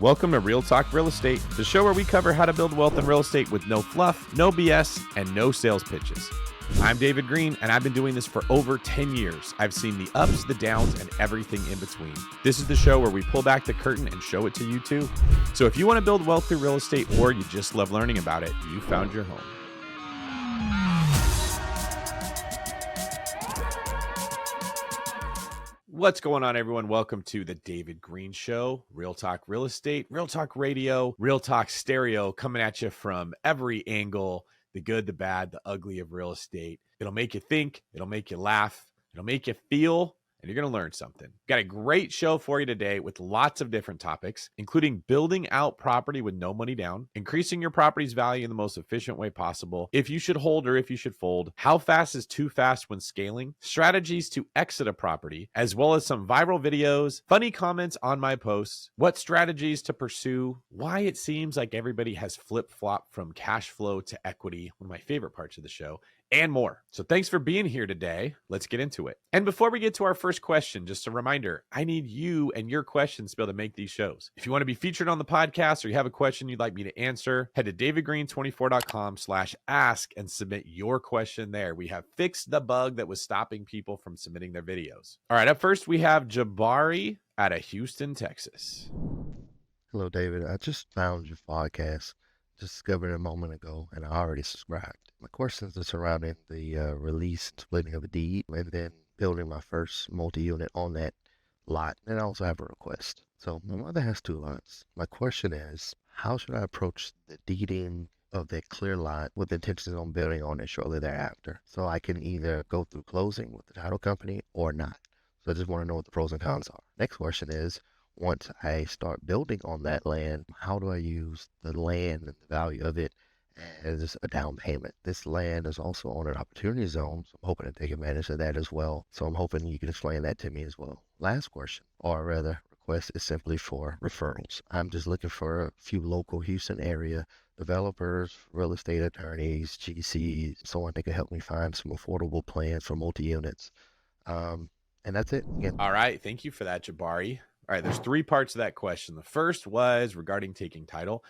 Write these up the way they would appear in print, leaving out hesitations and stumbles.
Welcome to Real Talk Real Estate, the show where we cover how to build wealth in real estate with no fluff, no BS, and no sales pitches. I'm David Greene, and I've been doing this for over 10 years. I've seen the ups, the downs, and everything in between. This is the show where we pull back the curtain and show it to you too. So if you want to build wealth through real estate or you just love learning about it, you found your home. What's going on, everyone? Welcome to the David Greene Show, Real Talk Real Estate, Real Talk Radio, Real Talk Stereo, coming at you from every angle, the good, the bad, the ugly of real estate. It'll make you think, it'll make you laugh, it'll make you feel, and you're going to learn something. Got a great show for you today with lots of different topics, including building out property with no money down, increasing your property's value in the most efficient way possible, if you should hold or if you should fold, how fast is too fast when scaling, strategies to exit a property, as well as some viral videos, funny comments on my posts, what strategies to pursue, why it seems like everybody has flip-flopped from cash flow to equity, one of my favorite parts of the show, and more. So thanks for being here today. Let's get into it. And before we get to our first question, just a reminder, I need you and your questions to be able to make these shows. If you want to be featured on the podcast or you have a question you'd like me to answer, head to davidgreen24.com/ask and submit your question there. We have fixed the bug that was stopping people from submitting their videos. All right, up first, we have Jabari out of Houston, Texas. Hello, David. I just found your podcast. Just discovered it a moment ago, and I already subscribed. My questions are surrounding the release and splitting of a deed, and then building my first multi-unit on that lot. And I also have a request. So my mother has 2 lots. My question is, how should I approach the deeding of that clear lot with intentions on building on it shortly thereafter? So I can either go through closing with the title company or not. So I just want to know what the pros and cons are. Next question is, once I start building on that land, how do I use the land and the value of it as a down payment? This land is also on an opportunity zone, so I'm hoping to take advantage of that as well. So I'm hoping you can explain that to me as well. Last question, or rather request, is simply for referrals. I'm just looking for a few local Houston area developers, real estate attorneys, GCs, someone that can help me find some affordable plans for multi-units. And that's it. Again. All right. Thank you for that, Jabari. All right, there's 3 parts to that question. The first was regarding taking title.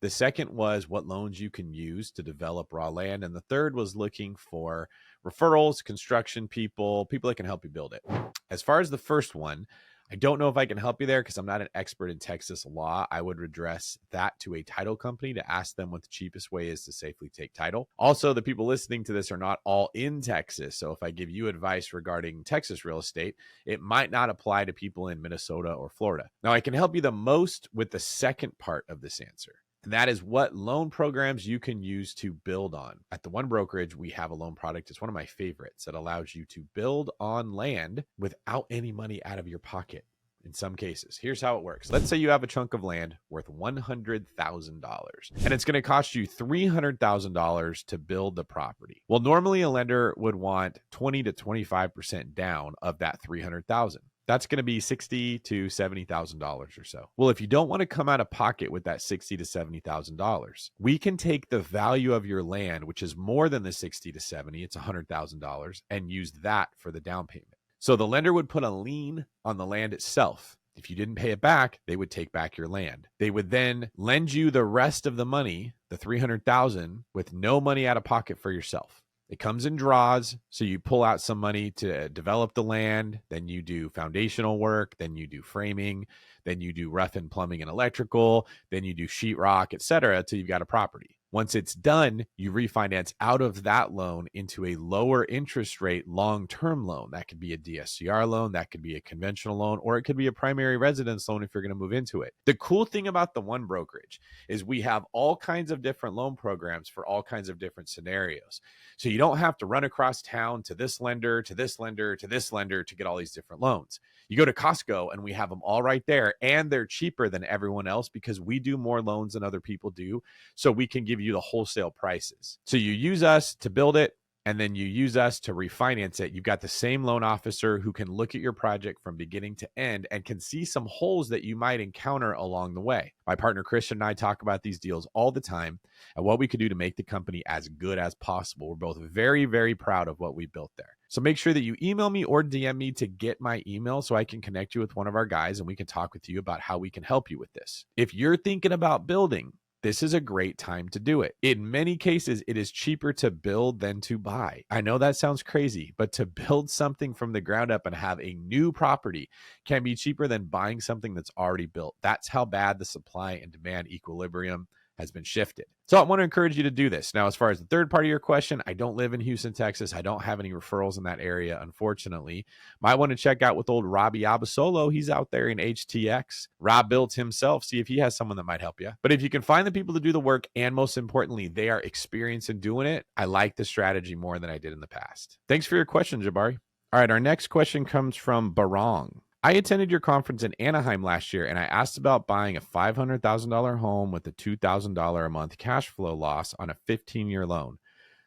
The second was what loans you can use to develop raw land. And the third was looking for referrals, construction people that can help you build it. As far as the first one, I don't know if I can help you there because I'm not an expert in Texas law. I would address that to a title company to ask them what the cheapest way is to safely take title. Also, the people listening to this are not all in Texas. So if I give you advice regarding Texas real estate, it might not apply to people in Minnesota or Florida. Now, I can help you the most with the second part of this answer. And that is what loan programs you can use to build on. At the One Brokerage, we have a loan product. It's one of my favorites that allows you to build on land without any money out of your pocket. In some cases, here's how it works. Let's say you have a chunk of land worth $100,000 and it's going to cost you $300,000 to build the property. Well, normally a lender would want 20 to 25% down of that $300,000. That's going to be $60,000 to $70,000 or so. Well, if you don't want to come out of pocket with that $60,000 to $70,000, we can take the value of your land, which is more than the $60,000 to $70,000, it's $100,000, and use that for the down payment. So the lender would put a lien on the land itself. If you didn't pay it back, they would take back your land. They would then lend you the rest of the money, the $300,000, with no money out of pocket for yourself. It comes in draws, so you pull out some money to develop the land, then you do foundational work, then you do framing, then you do rough and plumbing and electrical, then you do sheetrock, etc., until you've got a property. Once it's done, you refinance out of that loan into a lower interest rate long-term loan. That could be a DSCR loan, that could be a conventional loan, or it could be a primary residence loan if you're going to move into it. The cool thing about the One Brokerage is we have all kinds of different loan programs for all kinds of different scenarios. So you don't have to run across town to this lender, to this lender, to this lender to get all these different loans. You go to Costco and we have them all right there, and they're cheaper than everyone else because we do more loans than other people do. So we can give you the wholesale prices. So you use us to build it, and then you use us to refinance it. You've got the same loan officer who can look at your project from beginning to end and can see some holes that you might encounter along the way. My partner Christian and I talk about these deals all the time and what we could do to make the company as good as possible. We're both very, very proud of what we built there. So make sure that you email me or DM me to get my email so I can connect you with one of our guys and we can talk with you about how we can help you with this. If you're thinking about building, this is a great time to do it. In many cases, it is cheaper to build than to buy. I know that sounds crazy, but to build something from the ground up and have a new property can be cheaper than buying something that's already built. That's how bad the supply and demand equilibrium has been shifted. So I want to encourage you to do this. Now, as far as the third part of your question, I don't live in Houston, Texas. I don't have any referrals in that area, unfortunately. Might want to check out with old Robbie Abasolo. He's out there in HTX. Rob built himself. See if he has someone that might help you. But if you can find the people to do the work, and most importantly, they are experienced in doing it, I like the strategy more than I did in the past. Thanks for your question, Jabari. All right, our next question comes from Barong. I attended your conference in Anaheim last year, and I asked about buying a $500,000 home with a $2,000 a month cash flow loss on a 15-year loan.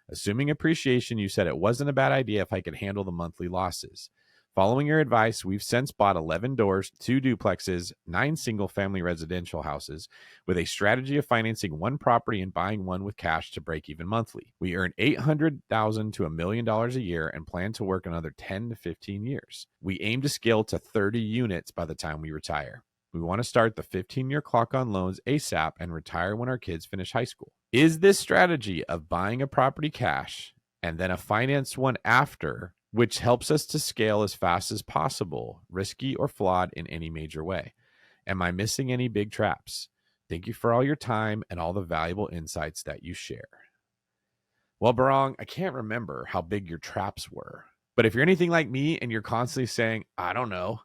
Assuming appreciation, you said it wasn't a bad idea if I could handle the monthly losses. Following your advice, we've since bought 11 doors, 2 duplexes, 9 single-family residential houses, with a strategy of financing one property and buying one with cash to break even monthly. We earn $800,000 to $1 million a year and plan to work another 10 to 15 years. We aim to scale to 30 units by the time we retire. We want to start the 15-year clock on loans ASAP and retire when our kids finish high school. Is this strategy of buying a property cash and then a financed one after, which helps us to scale as fast as possible, risky or flawed in any major way? Am I missing any big traps? Thank you for all your time and all the valuable insights that you share. Well, Barong, I can't remember how big your traps were. But if you're anything like me and you're constantly saying, I don't know,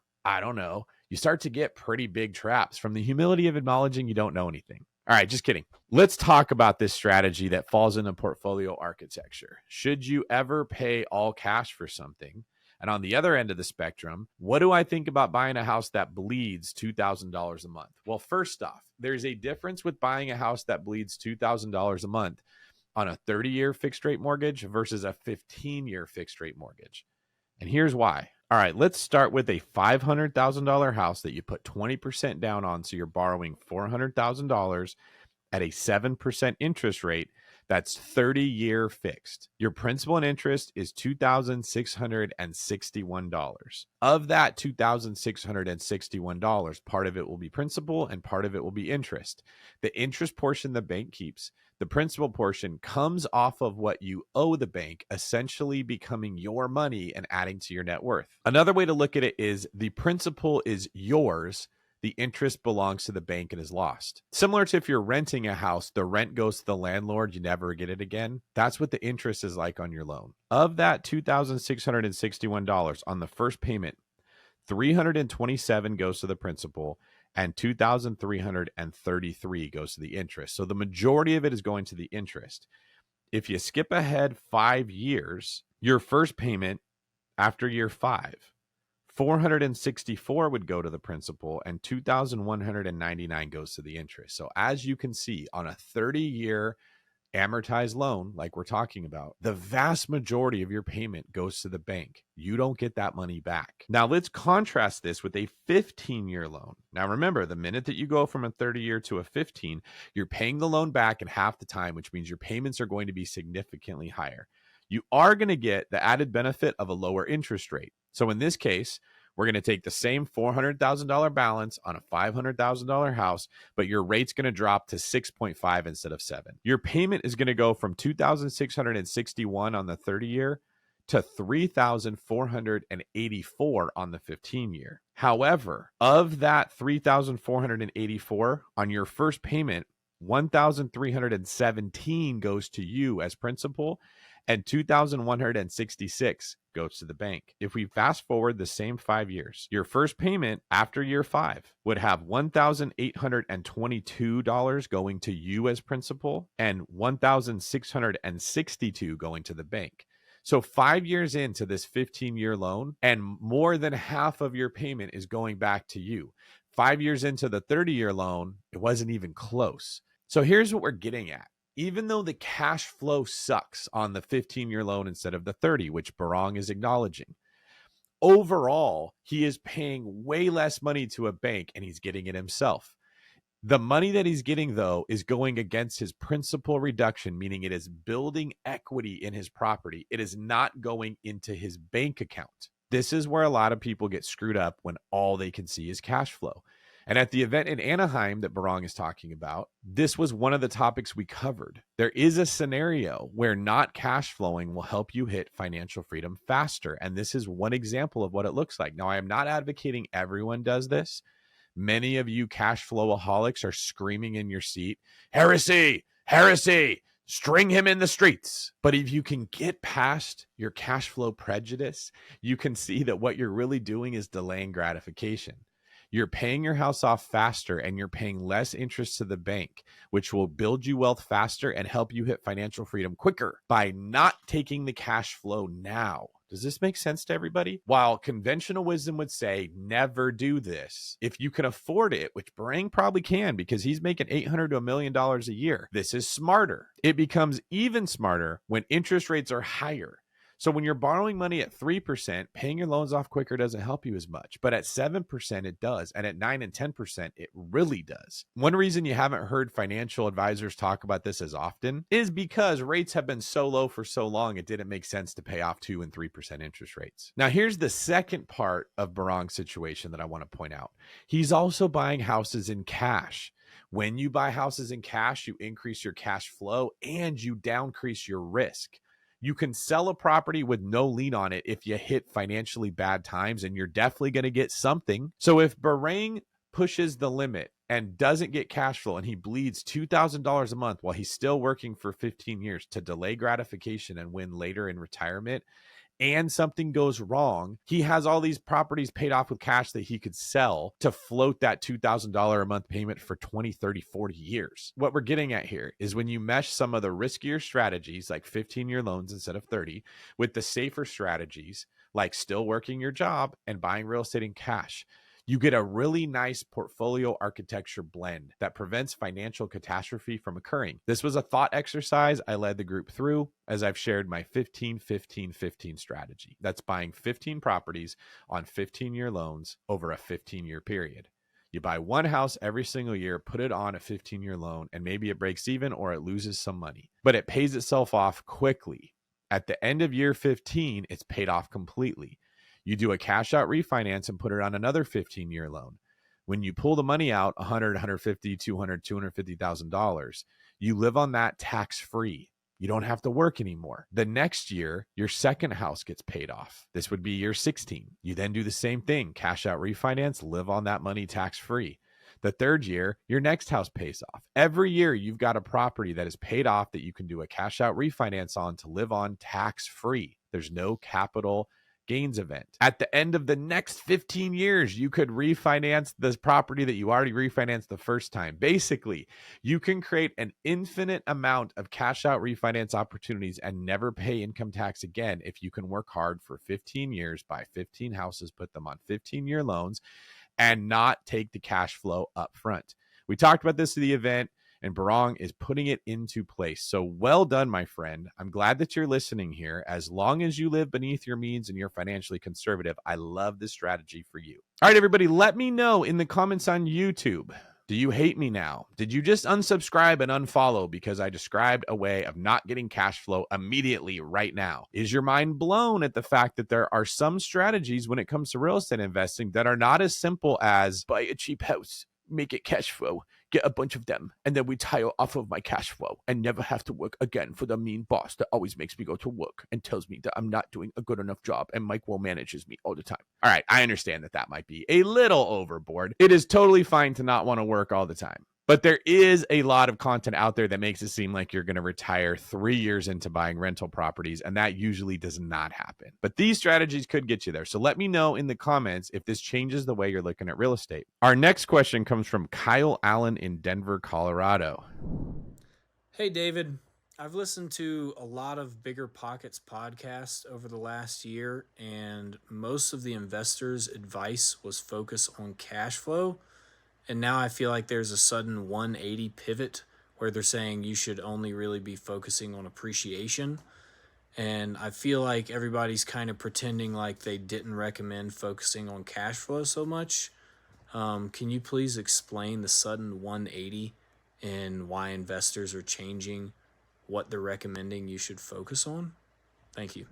you start to get pretty big traps from the humility of acknowledging you don't know anything. All right, just kidding. Let's talk about this strategy that falls into portfolio architecture. Should you ever pay all cash for something? And on the other end of the spectrum, what do I think about buying a house that bleeds $2,000 a month? Well, first off, there's a difference with buying a house that bleeds $2,000 a month on a 30-year fixed rate mortgage versus a 15-year fixed rate mortgage. And here's why. All right, let's start with a $500,000 house that you put 20% down on. So you're borrowing $400,000 at a 7% interest rate. That's 30-year fixed. Your principal and interest is $2,661. Of that $2,661, part of it will be principal and part of it will be interest. The interest portion the bank keeps. The principal portion comes off of what you owe the bank, essentially becoming your money and adding to your net worth. Another way to look at it is the principal is yours. The interest belongs to the bank and is lost. Similar to if you're renting a house, the rent goes to the landlord, you never get it again. That's what the interest is like on your loan. Of that $2,661 on the first payment, $327 goes to the principal and $2,333 goes to the interest. So the majority of it is going to the interest. If you skip ahead 5 years, your first payment after year 5, $464 would go to the principal and $2,199 goes to the interest. So as you can see, on a 30-year amortized loan, like we're talking about, the vast majority of your payment goes to the bank. You don't get that money back. Now let's contrast this with a 15-year loan. Now remember, the minute that you go from a 30-year to a 15, you're paying the loan back in half the time, which means your payments are going to be significantly higher. You are going to get the added benefit of a lower interest rate. So in this case, we're going to take the same $400,000 balance on a $500,000 house, but your rate's going to drop to 6.5 instead of 7. Your payment is going to go from $2,661 on the 30-year to $3,484 on the 15-year. However, of that $3,484 on your first payment, $1,317 goes to you as principal and $2,166 goes to the bank. If we fast forward the same 5 years, your first payment after year 5 would have $1,822 going to you as principal and $1,662 going to the bank. So 5 years into this 15-year loan, and more than half of your payment is going back to you. 5 years into the 30-year loan, it wasn't even close. So here's what we're getting at. Even though the cash flow sucks on the 15-year loan instead of the 30, which Barong is acknowledging, overall, he is paying way less money to a bank and he's getting it himself. The money that he's getting, though, is going against his principal reduction, meaning it is building equity in his property. It is not going into his bank account. This is where a lot of people get screwed up when all they can see is cash flow. And at the event in Anaheim that Barong is talking about, this was one of the topics we covered. There is a scenario where not cash flowing will help you hit financial freedom faster. And this is one example of what it looks like. Now, I am not advocating everyone does this. Many of you cash flowaholics are screaming in your seat, heresy, heresy, string him in the streets. But if you can get past your cash flow prejudice, you can see that what you're really doing is delaying gratification. You're paying your house off faster and you're paying less interest to the bank, which will build you wealth faster and help you hit financial freedom quicker by not taking the cash flow now. Does this make sense to everybody? While conventional wisdom would say never do this, if you can afford it, which Barang probably can because he's making $800 to $1 million a year, this is smarter. It becomes even smarter when interest rates are higher. So when you're borrowing money at 3%, paying your loans off quicker doesn't help you as much. But at 7%, it does. And at 9 and 10%, it really does. One reason you haven't heard financial advisors talk about this as often is because rates have been so low for so long, it didn't make sense to pay off 2 and 3% interest rates. Now, here's the second part of Barong's situation that I want to point out. He's also buying houses in cash. When you buy houses in cash, you increase your cash flow and you decrease your risk. You can sell a property with no lien on it if you hit financially bad times, and you're definitely going to get something. So if Barang pushes the limit and doesn't get cash flow and he bleeds $2,000 a month while he's still working for 15 years to delay gratification and win later in retirement, and something goes wrong, he has all these properties paid off with cash that he could sell to float that $2,000 a month payment for 20, 30, 40 years. What we're getting at here is when you mesh some of the riskier strategies like 15-year loans instead of 30 with the safer strategies like still working your job and buying real estate in cash, you get a really nice portfolio architecture blend that prevents financial catastrophe from occurring. This was a thought exercise I led the group through as I've shared my 15-15-15 strategy. That's buying 15 properties on 15-year loans over a 15-year period. You buy one house every single year, put it on a 15-year loan, and maybe it breaks even or it loses some money, but it pays itself off quickly. At the end of year 15, it's paid off completely. You do a cash out refinance and put it on another 15-year loan. When you pull the money out, $100, $150, $200, $250,000, you live on that tax free. You don't have to work anymore. The next year, your second house gets paid off. This would be year 16. You then do the same thing, cash out refinance, live on that money tax free. The third year, your next house pays off. Every year, you've got a property that is paid off that you can do a cash out refinance on to live on tax free. There's no capital gains event. At the end of the next 15 years, you could refinance this property that you already refinanced the first time. Basically, you can create an infinite amount of cash out refinance opportunities and never pay income tax again if you can work hard for 15 years, buy 15 houses, put them on 15-year loans, and not take the cash flow up front. We talked about this at the event, and Barong is putting it into place. So well done, my friend. I'm glad that you're listening here. As long as you live beneath your means and you're financially conservative, I love this strategy for you. All right, everybody, let me know in the comments on YouTube. Do you hate me now? Did you just unsubscribe and unfollow because I described a way of not getting cash flow immediately right now? Is your mind blown at the fact that there are some strategies when it comes to real estate investing that are not as simple as buy a cheap house, make it cash flow, get a bunch of them, and then retire off of my cash flow and never have to work again for the mean boss that always makes me go to work and tells me that I'm not doing a good enough job and Mike will manages me all the time. All right, I understand that that might be a little overboard. It is totally fine to not want to work all the time. But there is a lot of content out there that makes it seem like you're going to retire 3 years into buying rental properties, and that usually does not happen. But these strategies could get you there. So let me know in the comments if this changes the way you're looking at real estate. Our next question comes from Kyle Allen in Denver, Colorado. Hey, David. I've listened to a lot of Bigger Pockets podcasts over the last year, and most of the investors' advice was focused on cash flow. And now I feel like there's a sudden 180 pivot where they're saying you should only really be focusing on appreciation. And I feel like everybody's kind of pretending like they didn't recommend focusing on cash flow so much. Can you please explain the sudden 180 and why investors are changing what they're recommending you should focus on? Thank you.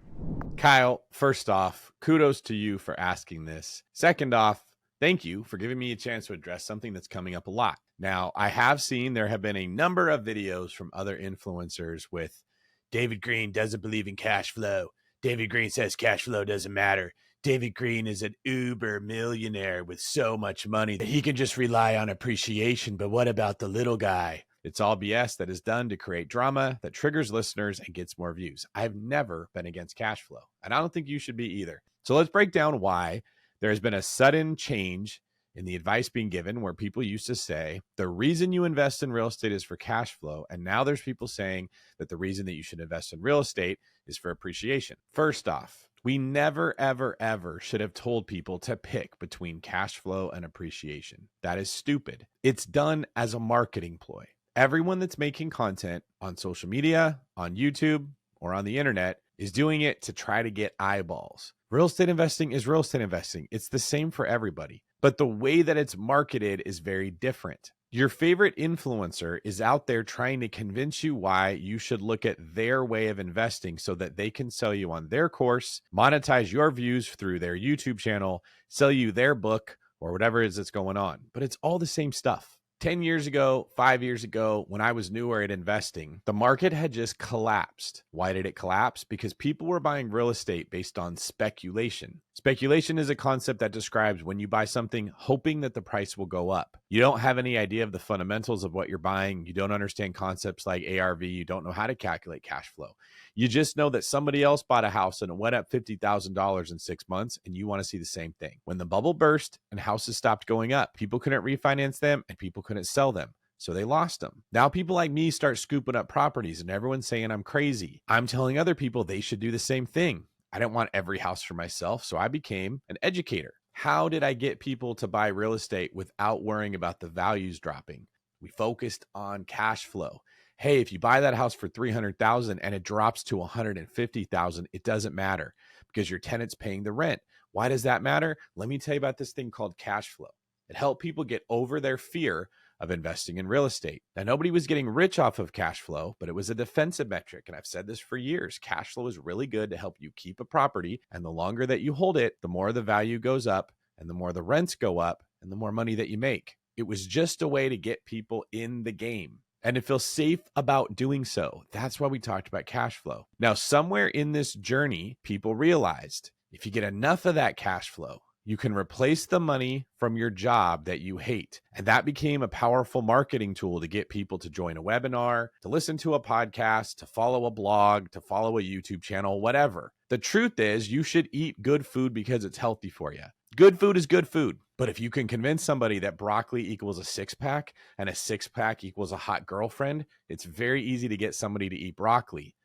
Kyle, first off, kudos to you for asking this. Second off, thank you for giving me a chance to address something that's coming up a lot. Now, I have seen there have been a number of videos from other influencers with David Greene doesn't believe in cash flow. David Greene says cash flow doesn't matter. David Greene is an uber millionaire with so much money that he can just rely on appreciation. But what about the little guy? It's all BS that is done to create drama that triggers listeners and gets more views. I've never been against cash flow, and I don't think you should be either. So let's break down why there has been a sudden change in the advice being given, where people used to say the reason you invest in real estate is for cash flow. And now there's people saying that the reason that you should invest in real estate is for appreciation. First off, we never, ever, ever should have told people to pick between cash flow and appreciation. That is stupid. It's done as a marketing ploy. Everyone that's making content on social media, on YouTube, or on the internet is doing it to try to get eyeballs. Real estate investing is real estate investing. It's the same for everybody, but the way that it's marketed is very different. Your favorite influencer is out there trying to convince you why you should look at their way of investing so that they can sell you on their course, monetize your views through their YouTube channel, sell you their book, or whatever it is that's going on. But it's all the same stuff. 10 years ago, 5 years ago, when I was newer at investing, the market had just collapsed. Why did it collapse? Because people were buying real estate based on speculation. Speculation is a concept that describes when you buy something hoping that the price will go up. You don't have any idea of the fundamentals of what you're buying. You don't understand concepts like ARV. You don't know how to calculate cash flow. You just know that somebody else bought a house and it went up $50,000 in 6 months, and you want to see the same thing. When the bubble burst and houses stopped going up, people couldn't refinance them and people couldn't sell them. So they lost them. Now people like me start scooping up properties and everyone's saying I'm crazy. I'm telling other people they should do the same thing. I didn't want every house for myself, so I became an educator. How did I get people to buy real estate without worrying about the values dropping? We focused on cash flow. Hey, if you buy that house for $300,000 and it drops to $150,000, it doesn't matter because your tenant's paying the rent. Why does that matter? Let me tell you about this thing called cash flow. It helped people get over their fear of investing in real estate. Now, nobody was getting rich off of cash flow, but it was a defensive metric. And I've said this for years. Cash flow is really good to help you keep a property. And the longer that you hold it, the more the value goes up and the more the rents go up and the more money that you make. It was just a way to get people in the game and to feel safe about doing so. That's why we talked about cash flow. Now, somewhere in this journey, people realized if you get enough of that cash flow, you can replace the money from your job that you hate. And that became a powerful marketing tool to get people to join a webinar, to listen to a podcast, to follow a blog, to follow a YouTube channel, whatever. The truth is, you should eat good food because it's healthy for you. Good food is good food. But if you can convince somebody that broccoli equals a six-pack and a six-pack equals a hot girlfriend, it's very easy to get somebody to eat broccoli.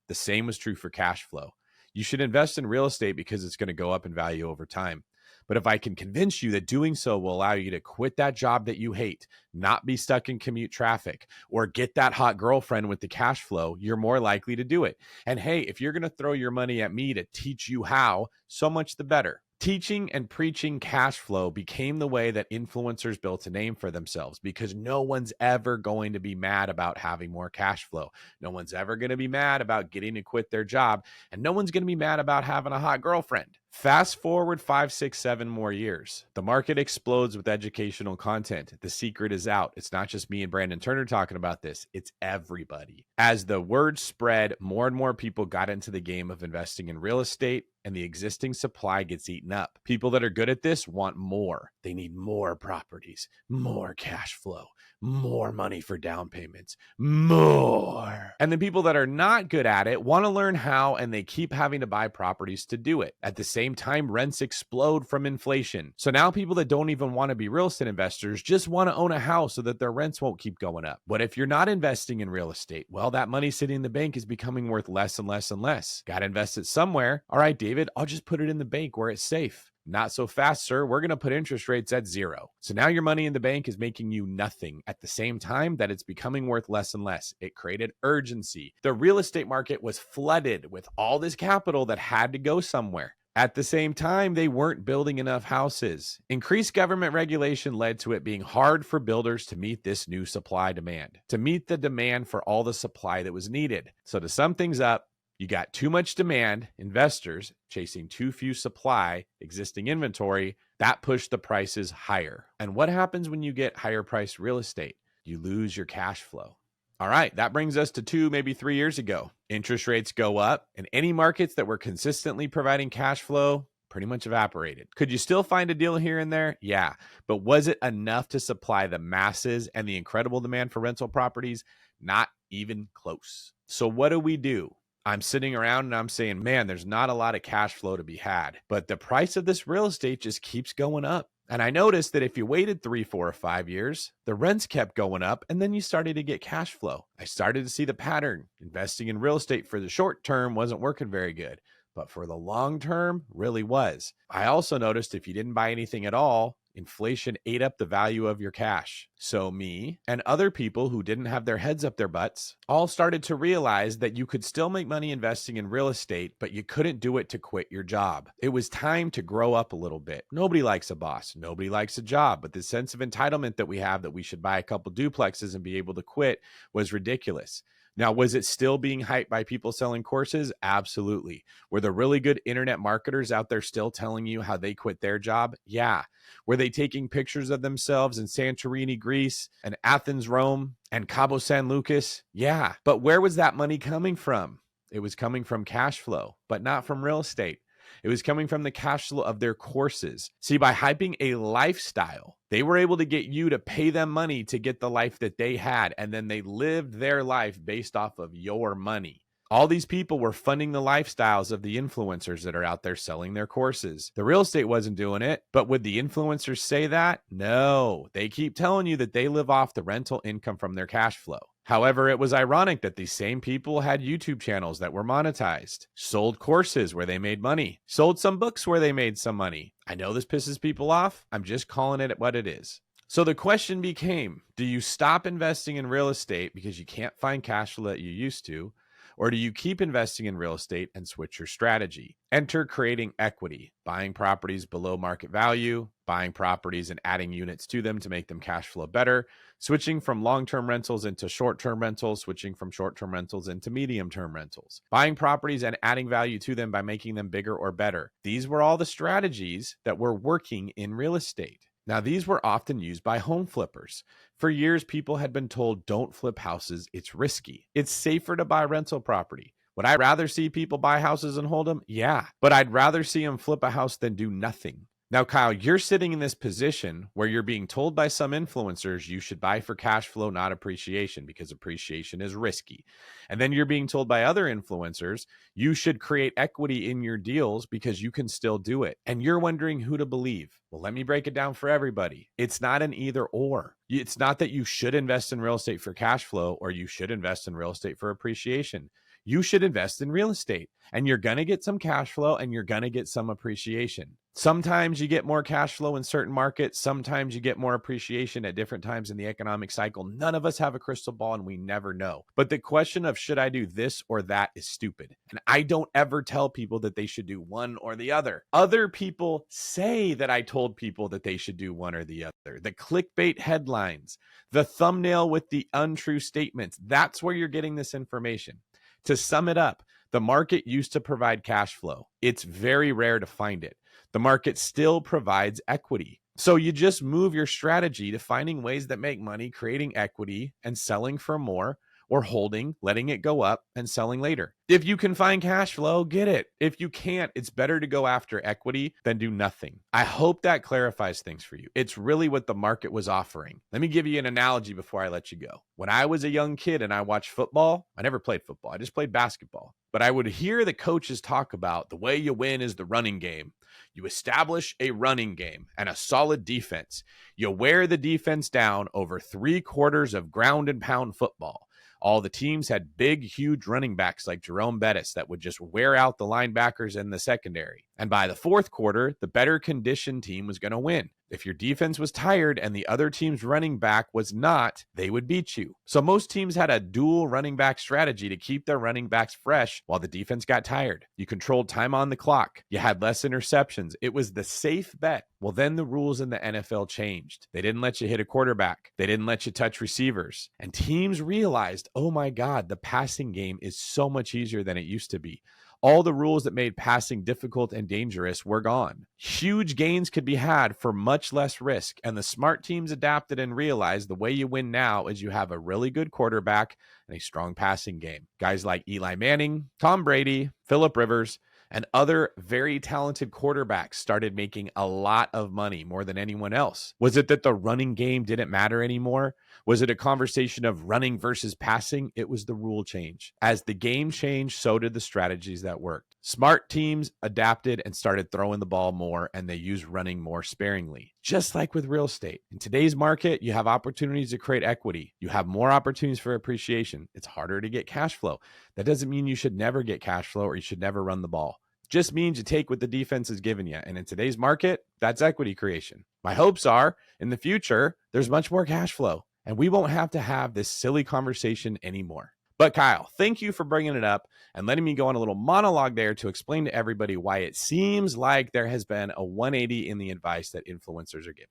The same was true for cash flow. You should invest in real estate because it's going to go up in value over time. But if I can convince you that doing so will allow you to quit that job that you hate, not be stuck in commute traffic, or get that hot girlfriend with the cash flow, you're more likely to do it. And hey, if you're going to throw your money at me to teach you how, so much the better. Teaching and preaching cash flow became the way that influencers built a name for themselves because no one's ever going to be mad about having more cash flow. No one's ever going to be mad about getting to quit their job, and no one's going to be mad about having a hot girlfriend. Fast forward 5, 6, 7 more years. The market explodes with educational content. The secret is out. It's not just me and Brandon Turner talking about this. It's everybody. As the word spread, more and more people got into the game of investing in real estate, and the existing supply gets eaten up. People that are good at this want more. They need more properties, more cash flow, more money for down payments, more. And the people that are not good at it want to learn how, and they keep having to buy properties to do it. At the same time, rents explode from inflation. So now people that don't even want to be real estate investors just want to own a house so that their rents won't keep going up. But if you're not investing in real estate, well, that money sitting in the bank is becoming worth less and less and less. Got to invest it somewhere. All right, David, I'll just put it in the bank where it's safe. Not so fast, sir. We're going to put interest rates at 0. So now your money in the bank is making you nothing at the same time that it's becoming worth less and less. It created urgency. The real estate market was flooded with all this capital that had to go somewhere. At the same time, they weren't building enough houses. Increased government regulation led to it being hard for builders to meet this new supply demand, to meet the demand for all the supply that was needed. So to sum things up, you got too much demand, investors chasing too few supply, existing inventory, that pushed the prices higher. And what happens when you get higher priced real estate? You lose your cash flow. All right, that brings us to 2, maybe 3 years ago. Interest rates go up, and any markets that were consistently providing cash flow pretty much evaporated. Could you still find a deal here and there? Yeah, but was it enough to supply the masses and the incredible demand for rental properties? Not even close. So what do? I'm sitting around and I'm saying, man, there's not a lot of cash flow to be had, but the price of this real estate just keeps going up. And I noticed that if you waited 3, 4, or 5 years, the rents kept going up and then you started to get cash flow. I started to see the pattern. Investing in real estate for the short term wasn't working very good, but for the long term, really was. I also noticed if you didn't buy anything at all, inflation ate up the value of your cash. So me and other people who didn't have their heads up their butts all started to realize that you could still make money investing in real estate, but you couldn't do it to quit your job. It was time to grow up a little bit. Nobody likes a boss. Nobody likes a job, but the sense of entitlement that we have that we should buy a couple duplexes and be able to quit was ridiculous. Now, was it still being hyped by people selling courses? Absolutely. Were the really good internet marketers out there still telling you how they quit their job? Yeah. Were they taking pictures of themselves in Santorini, Greece, and Athens, Rome, and Cabo San Lucas? Yeah. But where was that money coming from? It was coming from cash flow, but not from real estate. It was coming from the cash flow of their courses. See, by hyping a lifestyle, they were able to get you to pay them money to get the life that they had, and then they lived their life based off of your money. All these people were funding the lifestyles of the influencers that are out there selling their courses. The real estate wasn't doing it, but would the influencers say that? No, they keep telling you that they live off the rental income from their cash flow. However, it was ironic that these same people had YouTube channels that were monetized, sold courses where they made money, sold some books where they made some money. I know this pisses people off. I'm just calling it what it is. So the question became, do you stop investing in real estate because you can't find cash flow that you used to? Or do you keep investing in real estate and switch your strategy? Enter creating equity, buying properties below market value, buying properties and adding units to them to make them cash flow better, switching from long-term rentals into short-term rentals, switching from short-term rentals into medium-term rentals, buying properties and adding value to them by making them bigger or better. These were all the strategies that were working in real estate. Now, these were often used by home flippers. For years, people had been told, don't flip houses. It's risky. It's safer to buy rental property. Would I rather see people buy houses and hold them? Yeah, but I'd rather see them flip a house than do nothing. Now, Kyle, you're sitting in this position where you're being told by some influencers you should buy for cash flow, not appreciation, because appreciation is risky. And then you're being told by other influencers you should create equity in your deals because you can still do it. And you're wondering who to believe. Well, let me break it down for everybody. It's not an either or. It's not that you should invest in real estate for cash flow or you should invest in real estate for appreciation. You should invest in real estate and you're going to get some cash flow and you're going to get some appreciation. Sometimes you get more cash flow in certain markets. Sometimes you get more appreciation at different times in the economic cycle. None of us have a crystal ball and we never know. But the question of should I do this or that is stupid. And I don't ever tell people that they should do one or the other. Other people say that I told people that they should do one or the other. The clickbait headlines, the thumbnail with the untrue statements. That's where you're getting this information. To sum it up, the market used to provide cash flow. It's very rare to find it. The market still provides equity. So you just move your strategy to finding ways that make money, creating equity and selling for more, or holding, letting it go up and selling later. If you can find cash flow, get it. If you can't, it's better to go after equity than do nothing. I hope that clarifies things for you. It's really what the market was offering. Let me give you an analogy before I let you go. When I was a young kid and I watched football, I never played football. I just played basketball. But I would hear the coaches talk about the way you win is the running game. You establish a running game and a solid defense. You wear the defense down over 3/4 of ground and pound football. All the teams had big, huge running backs like Jerome Bettis that would just wear out the linebackers in the secondary. And by the fourth quarter, the better conditioned team was going to win. If your defense was tired and the other team's running back was not, they would beat you. So most teams had a dual running back strategy to keep their running backs fresh while the defense got tired. You controlled time on the clock. You had less interceptions. It was the safe bet. Well, then the rules in the NFL changed. They didn't let you hit a quarterback. They didn't let you touch receivers. And teams realized, oh my God, the passing game is so much easier than it used to be. All the rules that made passing difficult and dangerous were gone. Huge gains could be had for much less risk, and the smart teams adapted and realized the way you win now is you have a really good quarterback and a strong passing game. Guys like Eli Manning, Tom Brady, Phillip Rivers, and other very talented quarterbacks started making a lot of money, more than anyone else. Was it that the running game didn't matter anymore? Was it a conversation of running versus passing? It was the rule change. As the game changed, so did the strategies that worked. Smart teams adapted and started throwing the ball more, and they used running more sparingly. Just like with real estate. In today's market, you have opportunities to create equity. You have more opportunities for appreciation. It's harder to get cash flow. That doesn't mean you should never get cash flow or you should never run the ball. Just means you take what the defense has given you. And in today's market, that's equity creation. My hopes are in the future, there's much more cash flow and we won't have to have this silly conversation anymore. But Kyle, thank you for bringing it up and letting me go on a little monologue there to explain to everybody why it seems like there has been a 180 in the advice that influencers are giving.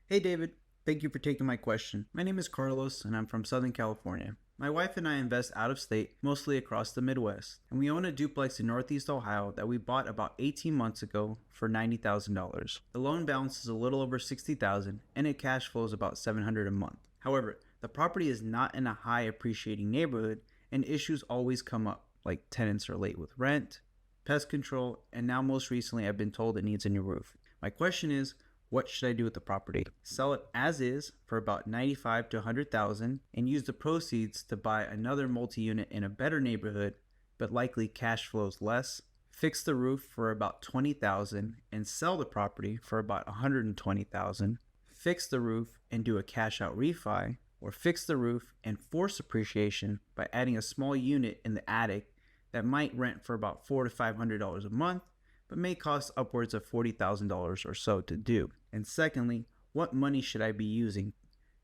Hey, David. Thank you for taking my question. My name is Carlos and I'm from Southern California. My wife and I invest out of state, mostly across the Midwest, and we own a duplex in Northeast Ohio that we bought about 18 months ago for $90,000. The loan balance is a little over $60,000 and it cash flows about $700 a month. However, the property is not in a high appreciating neighborhood and issues always come up, like tenants are late with rent, pest control, and now most recently I've been told it needs a new roof. My question is, what should I do with the property? Sell it as is for about $95,000 to $100,000 and use the proceeds to buy another multi-unit in a better neighborhood, but likely cash flows less. Fix the roof for about $20,000 and sell the property for about $120,000. Fix the roof and do a cash out refi, or fix the roof and force appreciation by adding a small unit in the attic that might rent for about $400 to $500 a month, but may cost upwards of $40,000 or so to do. And secondly, what money should I be using?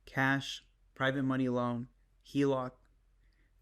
Cash, private money loan, HELOC?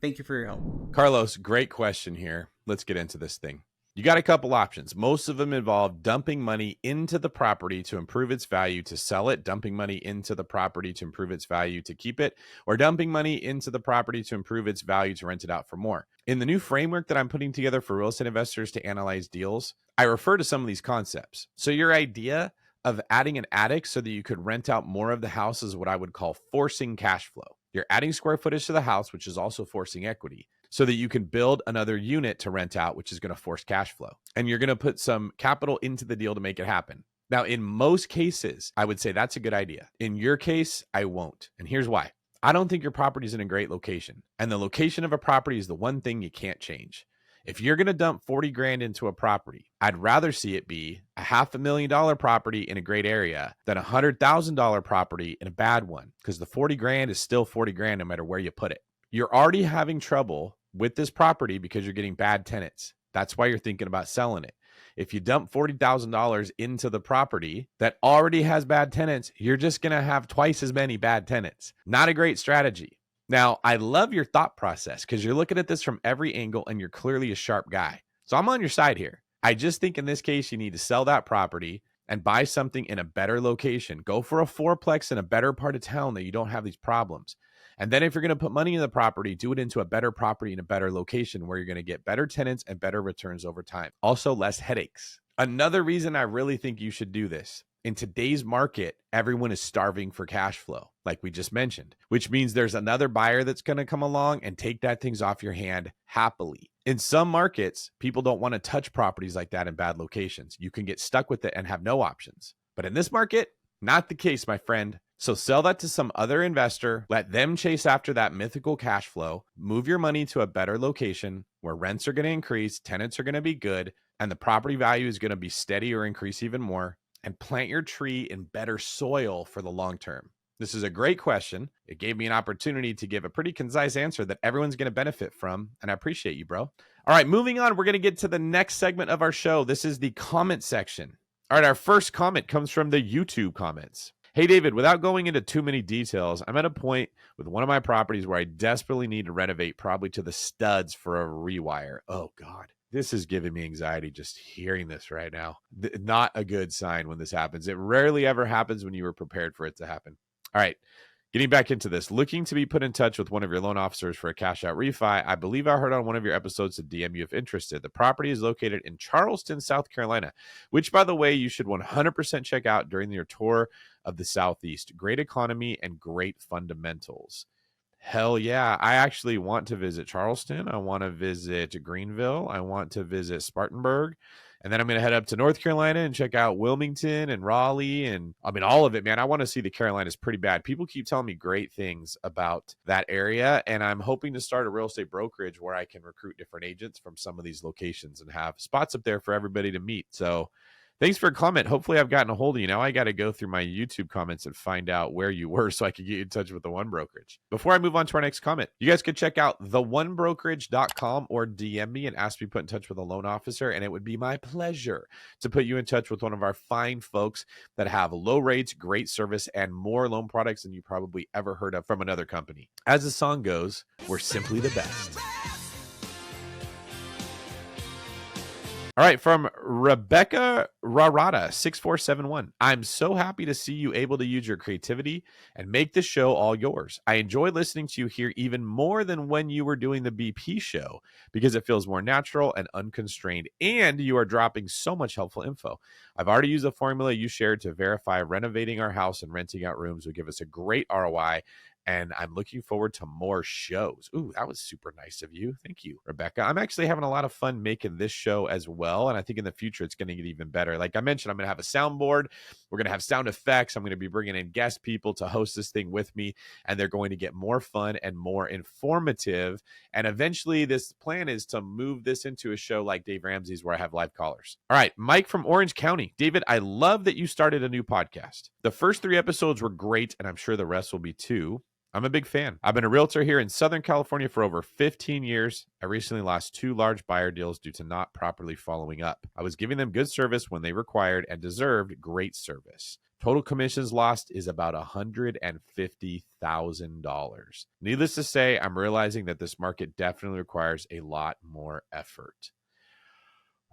Thank you for your help. Carlos, great question here. Let's get into this thing. You got a couple options. Most of them involve dumping money into the property to improve its value to sell it, dumping money into the property to improve its value to keep it, or dumping money into the property to improve its value to rent it out for more. In the new framework that I'm putting together for real estate investors to analyze deals, I refer to some of these concepts. So your idea of adding an attic so that you could rent out more of the house is what I would call forcing cash flow. You're adding square footage to the house, which is also forcing equity, so that you can build another unit to rent out, which is going to force cash flow. And you're going to put some capital into the deal to make it happen. Now, in most cases, I would say that's a good idea. In your case, I won't. And here's why. I don't think your property is in a great location. And the location of a property is the one thing you can't change. If you're going to dump 40 grand into a property, I'd rather see it be a $500,000 property in a great area than a $100,000 property in a bad one, because the 40 grand is still 40 grand no matter where you put it. You're already having trouble with this property because you're getting bad tenants. That's why you're thinking about selling it. If you dump $40,000 into the property that already has bad tenants, you're just going to have twice as many bad tenants. Not a great strategy. Now, I love your thought process because you're looking at this from every angle and you're clearly a sharp guy. So I'm on your side here. I just think in this case, you need to sell that property and buy something in a better location. Go for a fourplex in a better part of town that you don't have these problems. And then if you're going to put money in the property, do it into a better property in a better location where you're going to get better tenants and better returns over time. Also, less headaches. Another reason I really think you should do this. In today's market, everyone is starving for cash flow, like we just mentioned, which means there's another buyer that's going to come along and take that things off your hand happily. In some markets, people don't want to touch properties like that in bad locations. You can get stuck with it and have no options. But in this market, not the case, my friend. So sell that to some other investor, let them chase after that mythical cash flow, move your money to a better location where rents are going to increase, tenants are going to be good, and the property value is going to be steady or increase even more, and plant your tree in better soil for the long term. This is a great question. It gave me an opportunity to give a pretty concise answer that everyone's going to benefit from, and I appreciate you, bro. All right, moving on. We're going to get to the next segment of our show. This is the comment section. All right, our first comment comes from the YouTube comments. Hey, David, without going into too many details, I'm at a point with one of my properties where I desperately need to renovate, probably to the studs for a rewire. Oh, God. This is giving me anxiety just hearing this right now. Not a good sign when this happens. It rarely ever happens when you were prepared for it to happen. All right. Getting back into this, looking to be put in touch with one of your loan officers for a cash out refi. I believe I heard on one of your episodes to DM you if interested. The property is located in Charleston, South Carolina, which, by the way, you should 100% check out during your tour of the Southeast. Great economy and great fundamentals. Hell yeah. I actually want to visit Charleston. I want to visit Greenville. I want to visit Spartanburg. And then I'm going to head up to North Carolina and check out Wilmington and Raleigh. And I mean, all of it, man. I want to see the Carolinas pretty bad. People keep telling me great things about that area. And I'm hoping to start a real estate brokerage where I can recruit different agents from some of these locations and have spots up there for everybody to meet. So thanks for a comment. Hopefully I've gotten a hold of you. Now I got to go through my YouTube comments and find out where you were so I could get you in touch with the One Brokerage. Before I move on to our next comment, you guys could check out theonebrokerage.com or DM me and ask me to put in touch with a loan officer. And it would be my pleasure to put you in touch with one of our fine folks that have low rates, great service, and more loan products than you probably ever heard of from another company. As the song goes, we're simply the best. All right, from Rebecca Rarada, 6471. I'm so happy to see you able to use your creativity and make the show all yours. I enjoy listening to you here even more than when you were doing the BP show because it feels more natural and unconstrained, and you are dropping so much helpful info. I've already used the formula you shared to verify renovating our house and renting out rooms would give us a great ROI, and I'm looking forward to more shows. Ooh, that was super nice of you. Thank you, Rebecca. I'm actually having a lot of fun making this show as well, and I think in the future it's going to get even better. Like I mentioned, I'm going to have a soundboard. We're going to have sound effects. I'm going to be bringing in guest people to host this thing with me, and they're going to get more fun and more informative. And eventually this plan is to move this into a show like Dave Ramsey's where I have live callers. All right, Mike from Orange County. David, I love that you started a new podcast. The first 3 episodes were great, and I'm sure the rest will be too. I'm a big fan. I've been a realtor here in Southern California for over 15 years. I recently lost 2 large buyer deals due to not properly following up. I was giving them good service when they required and deserved great service. Total commissions lost is about $150,000. Needless to say, I'm realizing that this market definitely requires a lot more effort.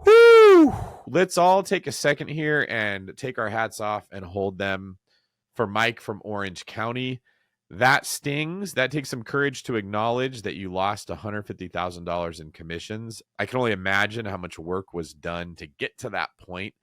Woo! Let's all take a second here and take our hats off and hold them for Mike from Orange County. That stings. That takes some courage to acknowledge that you lost $150,000 in commissions. I can only imagine how much work was done to get to that point,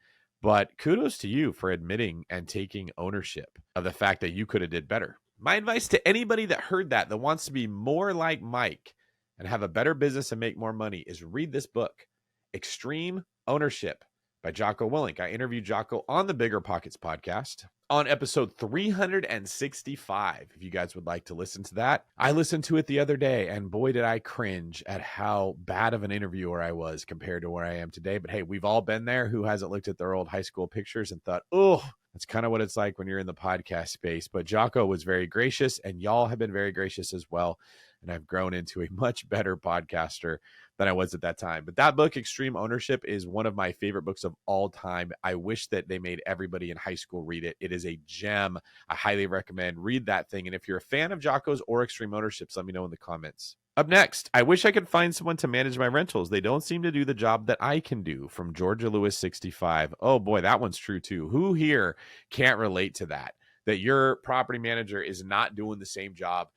but kudos to you for admitting and taking ownership of the fact that you could have did better. My advice to anybody that heard that wants to be more like Mike and have a better business and make more money is read this book, Extreme Ownership by Jocko Willink. I interviewed Jocko on the Bigger Pockets podcast on episode 365. If you guys would like to listen to that, I listened to it the other day, and boy, did I cringe at how bad of an interviewer I was compared to where I am today. But hey, we've all been there. Who hasn't looked at their old high school pictures and thought, oh, that's kind of what it's like when you're in the podcast space. But Jocko was very gracious, and y'all have been very gracious as well. And I've grown into a much better podcaster than I was at that time. But that book, Extreme Ownership, is one of my favorite books of all time. I wish that they made everybody in high school read it. It is a gem. I highly recommend read that thing. And if you're a fan of Jocko's or Extreme Ownerships, let me know in the comments. Up next, I wish I could find someone to manage my rentals. They don't seem to do the job that I can do. From Georgia Lewis 65. Oh boy, that one's true too. Who here can't relate to that? That your property manager is not doing the same job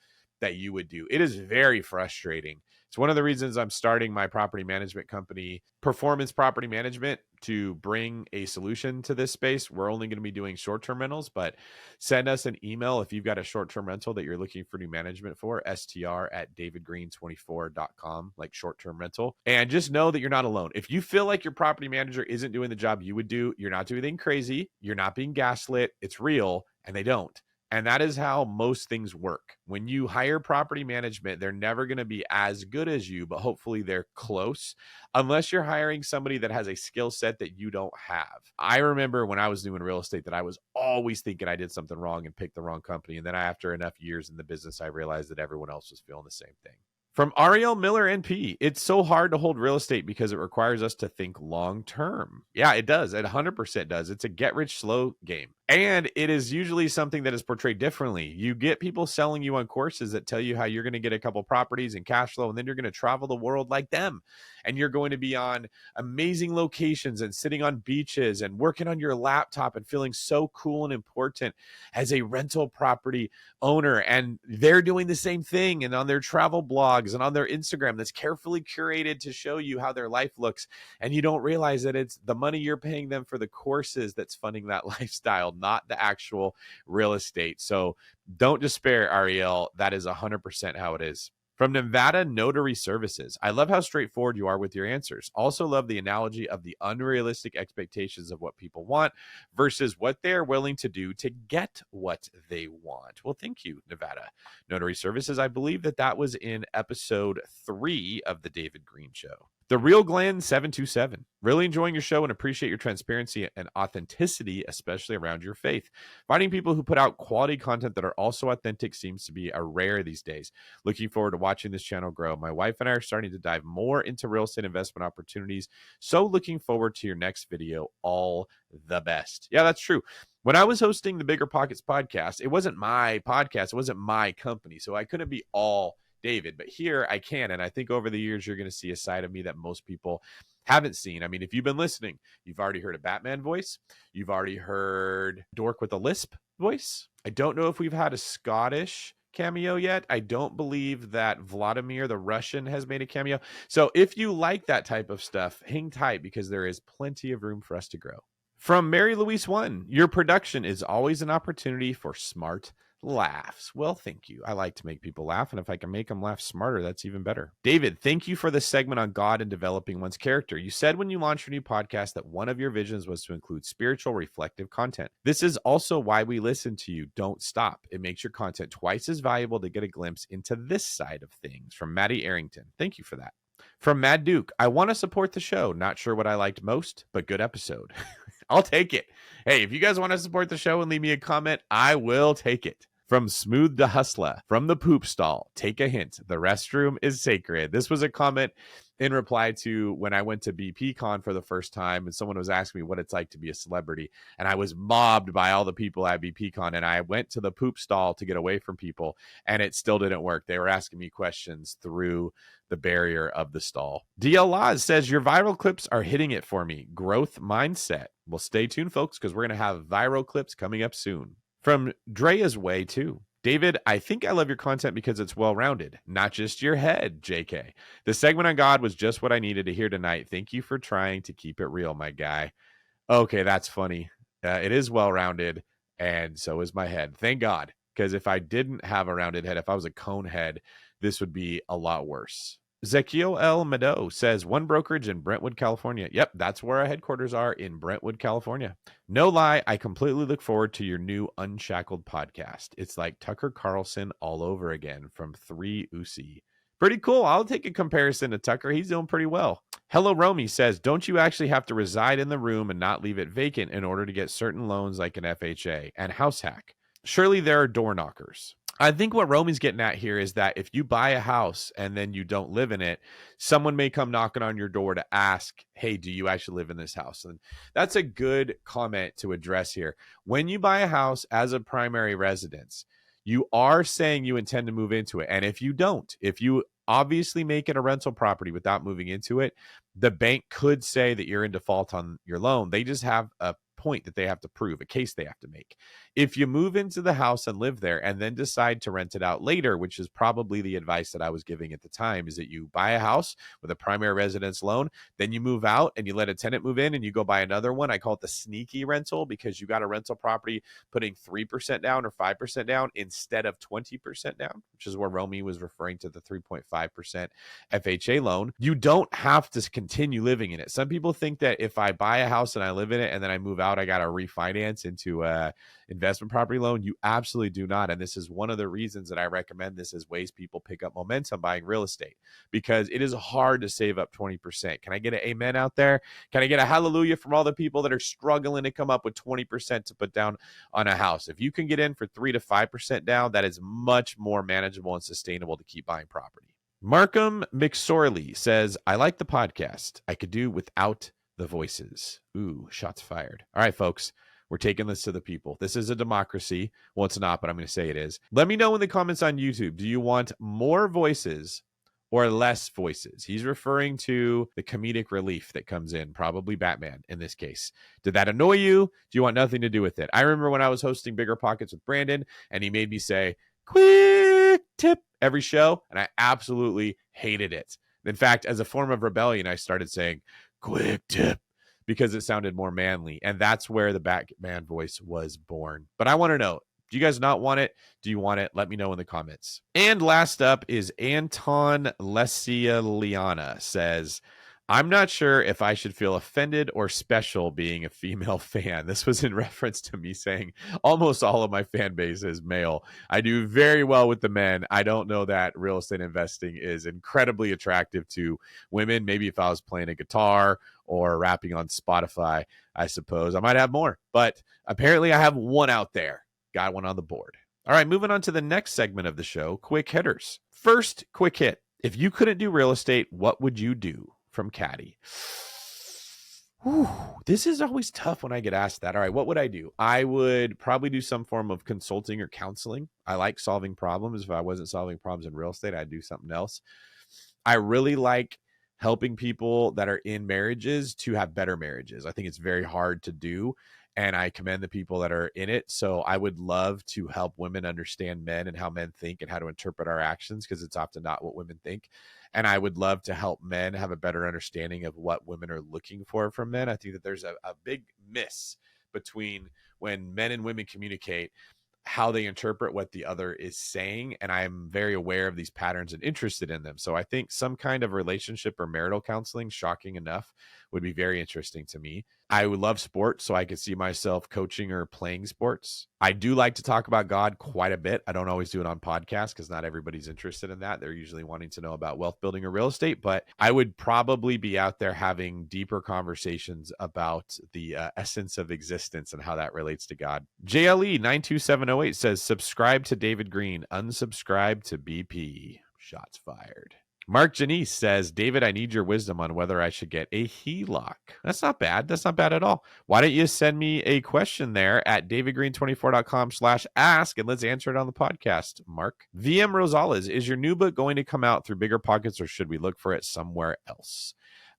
that you would do. It is very frustrating. It's one of the reasons I'm starting my property management company, Performance Property Management, to bring a solution to this space. We're only going to be doing short-term rentals, but send us an email if you've got a short-term rental that you're looking for new management for, str@davidgreene24.com, like short-term rental. And just know that you're not alone. If you feel like your property manager isn't doing the job you would do, you're not doing anything crazy, you're not being gaslit, it's real, and they don't. And that is how most things work. When you hire property management, they're never going to be as good as you, but hopefully they're close, unless you're hiring somebody that has a skill set that you don't have. I remember when I was new in real estate that I was always thinking I did something wrong and picked the wrong company. And then after enough years in the business, I realized that everyone else was feeling the same thing. From Ariel Miller NP, it's so hard to hold real estate because it requires us to think long term. Yeah, it does. It 100% does. It's a get rich slow game. And it is usually something that is portrayed differently. You get people selling you on courses that tell you how you're going to get a couple properties and cash flow, and then you're going to travel the world like them. And you're going to be on amazing locations and sitting on beaches and working on your laptop and feeling so cool and important as a rental property owner. And they're doing the same thing and on their travel blogs and on their Instagram that's carefully curated to show you how their life looks. And you don't realize that it's the money you're paying them for the courses that's funding that lifestyle, not the actual real estate. So don't despair, Ariel. That is 100% how it is. From Nevada Notary Services, I love how straightforward you are with your answers. Also love the analogy of the unrealistic expectations of what people want versus what they're willing to do to get what they want. Well, thank you, Nevada Notary Services. I believe that was in episode 3 of the David Greene Show. The Real Glenn 727. Really enjoying your show and appreciate your transparency and authenticity, especially around your faith. Finding people who put out quality content that are also authentic seems to be a rare these days. Looking forward to watching this channel grow. My wife and I are starting to dive more into real estate investment opportunities. So looking forward to your next video. All the best. Yeah, that's true. When I was hosting the Bigger Pockets podcast, it wasn't my podcast. It wasn't my company. So I couldn't be all David, but here I can. And I think over the years, you're going to see a side of me that most people haven't seen. I mean, if you've been listening, you've already heard a Batman voice. You've already heard Dork with a lisp voice. I don't know if we've had a Scottish cameo yet. I don't believe that Vladimir the Russian has made a cameo. So if you like that type of stuff, hang tight because there is plenty of room for us to grow. From Mary Louise 1, your production is always an opportunity for smart laughs. Well, thank you. I like to make people laugh, and if I can make them laugh smarter, that's even better. David, thank you for the segment on God and developing one's character. You said when you launched your new podcast that one of your visions was to include spiritual, reflective content. This is also why we listen to you. Don't stop. It makes your content twice as valuable to get a glimpse into this side of things. From Maddie Arrington. Thank you for that. From Mad Duke, I want to support the show. Not sure what I liked most, but good episode. I'll take it. Hey, if you guys want to support the show and leave me a comment, I will take it. From Smooth to Hustler, from the poop stall, take a hint. The restroom is sacred. This was a comment in reply to when I went to BPCon for the first time and someone was asking me what it's like to be a celebrity. And I was mobbed by all the people at BPCon and I went to the poop stall to get away from people and it still didn't work. They were asking me questions through the barrier of the stall. DL Laws says your viral clips are hitting it for me. Growth mindset. Well, stay tuned, folks, because we're going to have viral clips coming up soon. From Drea's Way, too. David, I think I love your content because it's well-rounded, not just your head, JK. The segment on God was just what I needed to hear tonight. Thank you for trying to keep it real, my guy. Okay, that's funny. It is well-rounded, and so is my head. Thank God, because if I didn't have a rounded head, if I was a cone head, this would be a lot worse. Zekiel L. Mado says, one brokerage in Brentwood, California. Yep, that's where our headquarters are, in Brentwood, California. No lie, I completely look forward to your new Unshackled podcast. It's like Tucker Carlson all over again from 3 Uzi. Pretty cool. I'll take a comparison to Tucker. He's doing pretty well. Hello Romy says, don't you actually have to reside in the room and not leave it vacant in order to get certain loans like an FHA and house hack? Surely there are door knockers. I think what Romy's getting at here is that if you buy a house and then you don't live in it, someone may come knocking on your door to ask, hey, do you actually live in this house? And that's a good comment to address here. When you buy a house as a primary residence, you are saying you intend to move into it. And if you don't, if you obviously make it a rental property without moving into it, the bank could say that you're in default on your loan. They just have a point that they have to prove, a case they have to make. If you move into the house and live there and then decide to rent it out later, which is probably the advice that I was giving at the time, is that you buy a house with a primary residence loan, then you move out and you let a tenant move in and you go buy another one. I call it the sneaky rental because you got a rental property putting 3% down or 5% down instead of 20% down, which is where Romy was referring to the 3.5% FHA loan. You don't have to continue living in it. Some people think that if I buy a house and I live in it and then I move out, I got to refinance into a investment property loan. You absolutely do not. And this is one of the reasons that I recommend this as ways people pick up momentum buying real estate, because it is hard to save up 20%. Can I get an amen out there? Can I get a hallelujah from all the people that are struggling to come up with 20% to put down on a house? If you can get in for 3 to 5% down, that is much more manageable and sustainable to keep buying property. Markham McSorley says, I like the podcast. I could do without the voices. Ooh, shots fired. All right, folks, we're taking this to the people. This is a democracy. Well, it's not, but I'm going to say it is. Let me know in the comments on YouTube. Do you want more voices or less voices? He's referring to the comedic relief that comes in, probably Batman in this case. Did that annoy you? Do you want nothing to do with it? I remember when I was hosting Bigger Pockets with Brandon, and he made me say, quick tip every show, and I absolutely hated it. In fact, as a form of rebellion, I started saying quick tip because it sounded more manly, and that's where the Batman voice was born. But I want to know, do you guys not want it? Do you want it? Let me know in the comments. And last up is Anton Lesialiana says, I'm not sure if I should feel offended or special being a female fan. This was in reference to me saying almost all of my fan base is male. I do very well with the men. I don't know that real estate investing is incredibly attractive to women. Maybe if I was playing a guitar or rapping on Spotify, I suppose I might have more. But apparently I have one out there. Got one on the board. All right, moving on to the next segment of the show, quick hitters. First, quick hit. If you couldn't do real estate, what would you do? From Caddy. Whew, this is always tough when I get asked that. All right, what would I do? I would probably do some form of consulting or counseling. I like solving problems. If I wasn't solving problems in real estate, I'd do something else. I really like helping people that are in marriages to have better marriages. I think it's very hard to do, and I commend the people that are in it. So I would love to help women understand men and how men think and how to interpret our actions, because it's often not what women think. And I would love to help men have a better understanding of what women are looking for from men. I think that there's a big miss between when men and women communicate, how they interpret what the other is saying. And I'm very aware of these patterns and interested in them. So I think some kind of relationship or marital counseling, shocking enough, would be very interesting to me. I would love sports, so I could see myself coaching or playing sports. I do like to talk about God quite a bit. I don't always do it on podcasts because not everybody's interested in that. They're usually wanting to know about wealth building or real estate, but I would probably be out there having deeper conversations about the essence of existence and how that relates to God. JLE 92708 says, subscribe to David Greene, unsubscribe to BP. Shots fired. Mark Janice says, David, I need your wisdom on whether I should get a HELOC. That's not bad. That's not bad at all. Why don't you send me a question there at davidgreen24.com/ask and let's answer it on the podcast, Mark. VM Rosales, is your new book going to come out through Bigger Pockets or should we look for it somewhere else?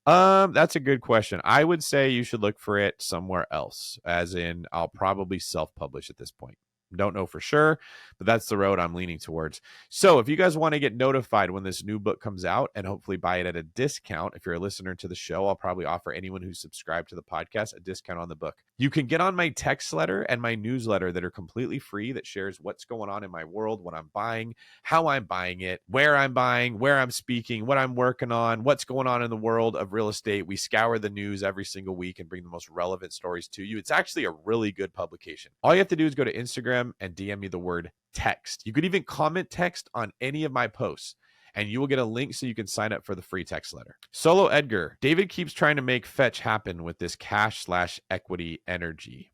That's a good question. I would say you should look for it somewhere else, as in I'll probably self-publish at this point. Don't know for sure, but that's the road I'm leaning towards. So if you guys want to get notified when this new book comes out and hopefully buy it at a discount, if you're a listener to the show, I'll probably offer anyone who's subscribed to the podcast a discount on the book. You can get on my text letter and my newsletter that are completely free, that shares what's going on in my world, what I'm buying, how I'm buying it, where I'm buying, where I'm speaking, what I'm working on, what's going on in the world of real estate. We scour the news every single week and bring the most relevant stories to you. It's actually a really good publication. All you have to do is go to Instagram and DM me the word text. You could even comment text on any of my posts and you will get a link so you can sign up for the free text letter. Solo Edgar, David keeps trying to make fetch happen with this cash/equity energy.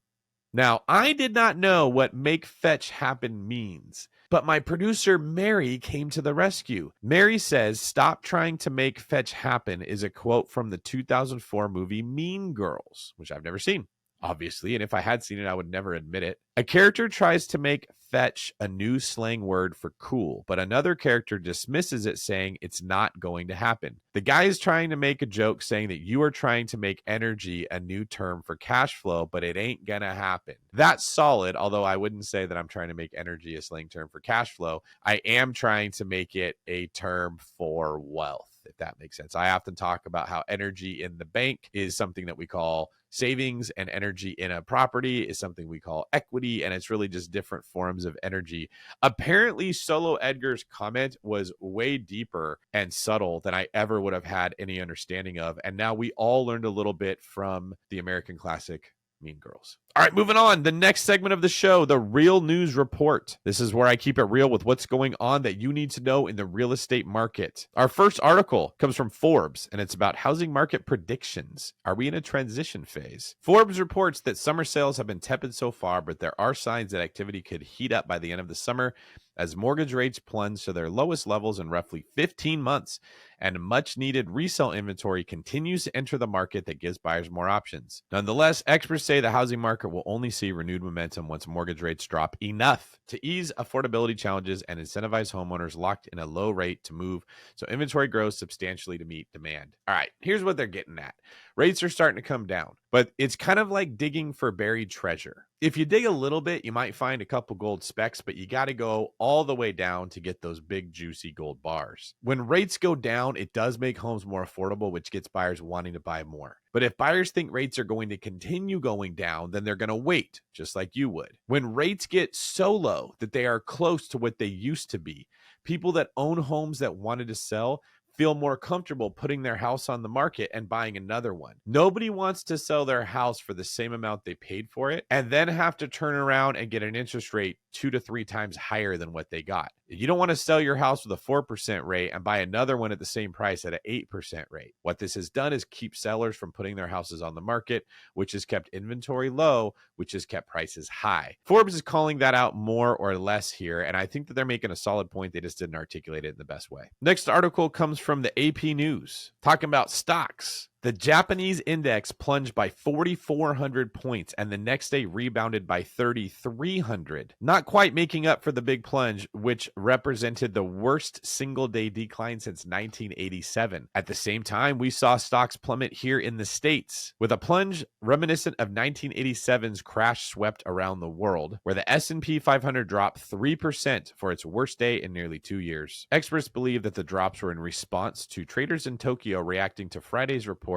Now, I did not know what make fetch happen means, but my producer, Mary, came to the rescue. Mary says, stop trying to make fetch happen is a quote from the 2004 movie Mean Girls, which I've never seen, obviously. And if I had seen it, I would never admit it. A character tries to make fetch a new slang word for cool, but another character dismisses it, saying it's not going to happen. The guy is trying to make a joke saying that you are trying to make energy a new term for cash flow, but it ain't gonna happen. That's solid, although I wouldn't say that I'm trying to make energy a slang term for cash flow. I am trying to make it a term for wealth, if that makes sense. I often talk about how energy in the bank is something that we call savings, and energy in a property is something we call equity, and it's really just different forms of energy. Apparently, Solo Edgar's comment was way deeper and subtle than I ever would have had any understanding of, and now we all learned a little bit from the American classic Mean Girls. All right, moving on. The next segment of the show, the Real News Report. This is where I keep it real with what's going on that you need to know in the real estate market. Our first article comes from Forbes, and it's about housing market predictions. Are we in a transition phase? Forbes reports that summer sales have been tepid so far, but there are signs that activity could heat up by the end of the summer as mortgage rates plunge to their lowest levels in roughly 15 months, and much needed resale inventory continues to enter the market that gives buyers more options. Nonetheless, experts say the housing market will only see renewed momentum once mortgage rates drop enough to ease affordability challenges and incentivize homeowners locked in a low rate to move so inventory grows substantially to meet demand. All right, here's what they're getting at. Rates are starting to come down, but it's kind of like digging for buried treasure. If you dig a little bit, you might find a couple gold specks, but you got to go all the way down to get those big, juicy gold bars. When rates go down, it does make homes more affordable, which gets buyers wanting to buy more. But if buyers think rates are going to continue going down, then they're going to wait, just like you would. When rates get so low that they are close to what they used to be, people that own homes that wanted to sell feel more comfortable putting their house on the market and buying another one. Nobody wants to sell their house for the same amount they paid for it and then have to turn around and get an interest rate 2 to 3 times higher than what they got. You don't want to sell your house with a 4% rate and buy another one at the same price at an 8% rate. What this has done is keep sellers from putting their houses on the market, which has kept inventory low, which has kept prices high. Forbes is calling that out more or less here, and I think that they're making a solid point. They just didn't articulate it in the best way. Next article comes from the AP News, talking about stocks. The Japanese index plunged by 4,400 points and the next day rebounded by 3,300, not quite making up for the big plunge, which represented the worst single-day decline since 1987. At the same time, we saw stocks plummet here in the States, with a plunge reminiscent of 1987's crash swept around the world, where the S&P 500 dropped 3% for its worst day in nearly 2 years. Experts believe that the drops were in response to traders in Tokyo reacting to Friday's report